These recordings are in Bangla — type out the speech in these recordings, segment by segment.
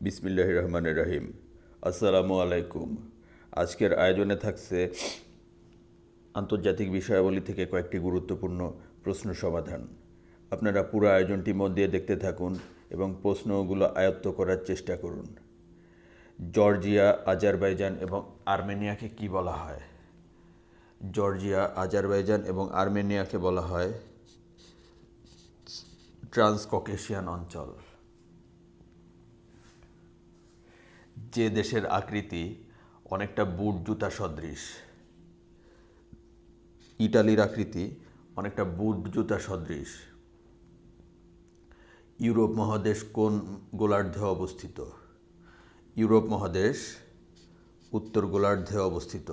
বিসমিল্লাহির রহমানির রহিম। আসসালামু আলাইকুম। আজকের আয়োজনে থাকছে আন্তর্জাতিক বিষয়াবলী থেকে কয়েকটি গুরুত্বপূর্ণ প্রশ্ন সমাধান। আপনারা পুরো আয়োজনটি মন দিয়ে দেখতে থাকুন এবং প্রশ্নগুলো আয়ত্ত করার চেষ্টা করুন। জর্জিয়া, আজারবাইজান এবং আর্মেনিয়াকে কি বলা হয়? জর্জিয়া, আজারবাইজান এবং আর্মেনিয়াকে বলা হয় ট্রান্সককেশিয়ান অঞ্চল। যে দেশের আকৃতি অনেকটা বুট জুতা সদৃশ। ইটালির আকৃতি অনেকটা বুট জুতা সদৃশ। ইউরোপ মহাদেশ কোন গোলার্ধে অবস্থিত? ইউরোপ মহাদেশ উত্তর গোলার্ধে অবস্থিত।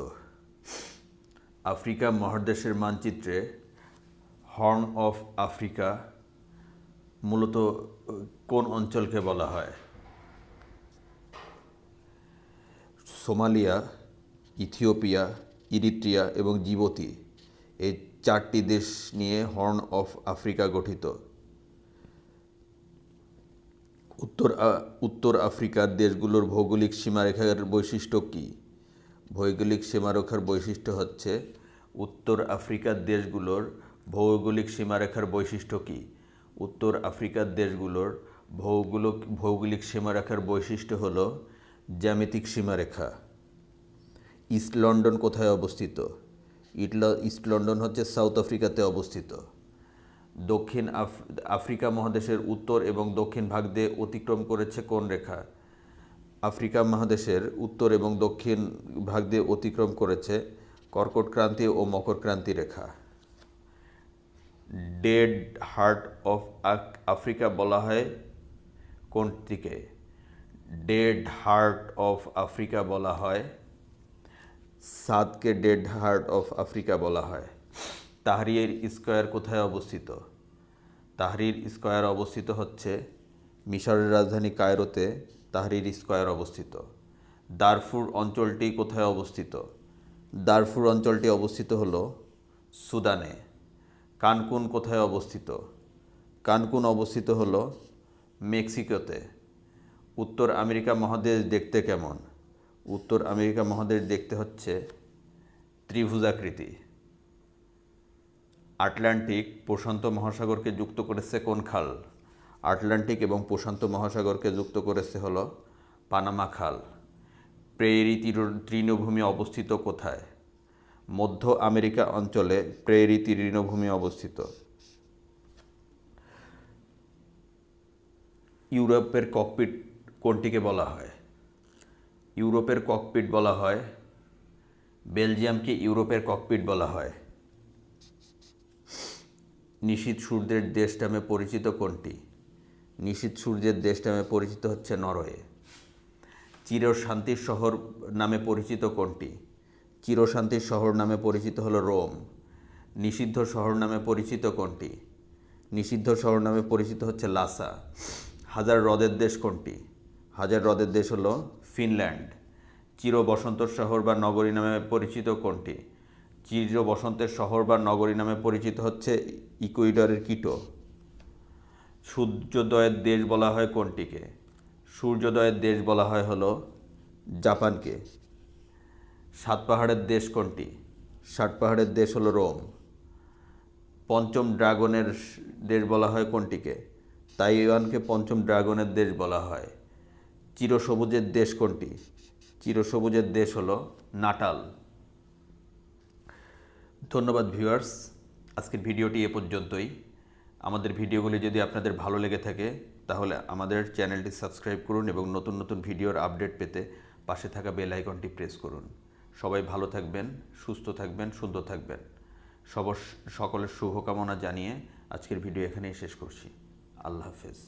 আফ্রিকা মহাদেশের মানচিত্রে হর্ন অফ আফ্রিকা মূলত কোন অঞ্চলকে বলা হয়? সোমালিয়া, ইথিওপিয়া, ইরিত্রিয়া এবং জিবুতি, এই চারটি দেশ নিয়ে হর্ন অফ আফ্রিকা গঠিত। উত্তর আফ্রিকার দেশগুলোর ভৌগোলিক সীমারেখার বৈশিষ্ট্য কী? ভৌগোলিক সীমারেখার বৈশিষ্ট্য হচ্ছে উত্তর আফ্রিকার দেশগুলোর ভৌগোলিক সীমারেখার বৈশিষ্ট্য কী? উত্তর আফ্রিকার দেশগুলোর ভৌগোলিক সীমারেখার বৈশিষ্ট্য হল জ্যামিতিক সীমারেখা। ইস্ট লন্ডন কোথায় অবস্থিত? ইস্ট লন্ডন হচ্ছে সাউথ আফ্রিকাতে অবস্থিত। দক্ষিণ আফ্রিকা মহাদেশের উত্তর এবং দক্ষিণ ভাগ দিয়ে অতিক্রম করেছে কোন রেখা? আফ্রিকা মহাদেশের উত্তর এবং দক্ষিণ ভাগ দিয়ে অতিক্রম করেছে কর্কট ক্রান্তি ও মকর ক্রান্তি রেখা। ডেড হার্ট অফ আফ্রিকা বলা হয় কোনটিকে? ডেড হার্ট অফ আফ্রিকা বলা হয় সাদকে ডেড হার্ট অফ আফ্রিকা বলা হয়। তাহরির স্কয়ার কোথায় অবস্থিত? তাহরির স্কয়ার অবস্থিত হচ্ছে মিশরের রাজধানী কায়রোতে তাহরির স্কয়ার অবস্থিত। দারফুর অঞ্চলটি কোথায় অবস্থিত? দারফুর অঞ্চলটি অবস্থিত হলো সুদানে। কানকুন কোথায় অবস্থিত? কানকুন অবস্থিত হলো মেক্সিকোতে। উত্তর আমেরিকা মহাদেশ দেখতে কেমন? উত্তর আমেরিকা মহাদেশ দেখতে হচ্ছে ত্রিভুজাকৃতি। আটলান্টিক প্রশান্ত মহাসাগরকে যুক্ত করেছে কোন খাল? আটলান্টিক এবং প্রশান্ত মহাসাগরকে যুক্ত করেছে হলো পানামা খাল। প্রেয়েরি তৃণভূমি অবস্থিত কোথায়? মধ্য আমেরিকা অঞ্চলে প্রেয়েরি তৃণভূমি অবস্থিত। ইউরোপের ককপিট কোনটিকে বলা হয়? ইউরোপের ককপিট বলা হয় বেলজিয়ামকে ইউরোপের ককপিট বলা হয়। নিশীথ সূর্যের দেশ নামে পরিচিত কোনটি? নিশীথ সূর্যের দেশ নামে পরিচিত হচ্ছে নরওয়ে। চিরশান্তির শহর নামে পরিচিত কোনটি? চিরশান্তির শহর নামে পরিচিত হলো রোম। নিষিদ্ধ শহর নামে পরিচিত কোনটি? নিষিদ্ধ শহর নামে পরিচিত হচ্ছে লাসা। হাজার হ্রদের দেশ কোনটি? হাজার হ্রদের দেশ হলো ফিনল্যান্ড। চির বসন্তের শহর বা নগরী নামে পরিচিত কোনটি? চির বসন্তের শহর বা নগরী নামে পরিচিত হচ্ছে ইকুয়েডরের কিটো। সূর্যোদয়ের দেশ বলা হয় কোনটিকে? সূর্যোদয়ের দেশ বলা হয় হলো জাপানকে। সাত পাহাড়ের দেশ কোনটি? সাত পাহাড়ের দেশ হলো রোম। পঞ্চম ড্রাগনের দেশ বলা হয় কোনটিকে? তাইওয়ানকে পঞ্চম ড্রাগনের দেশ বলা হয়। চিরসবুজের দেশ কোনটি? চিরসবুজের দেশ হলো নাটাল। ধন্যবাদ ভিউয়ার্স, আজকের ভিডিওটি এ পর্যন্তই। আমাদের ভিডিওগুলি যদি আপনাদের ভালো লেগে থাকে তাহলে আমাদের চ্যানেলটি সাবস্ক্রাইব করুন এবং নতুন নতুন ভিডিওর আপডেট পেতে পাশে থাকা বেল আইকনটি প্রেস করুন। সবাই ভালো থাকবেন, সুস্থ থাকবেন, সুন্দর থাকবেন। সকলের শুভকামনা জানিয়ে আজকের ভিডিও এখানেই শেষ করছি। আল্লাহ হাফেজ।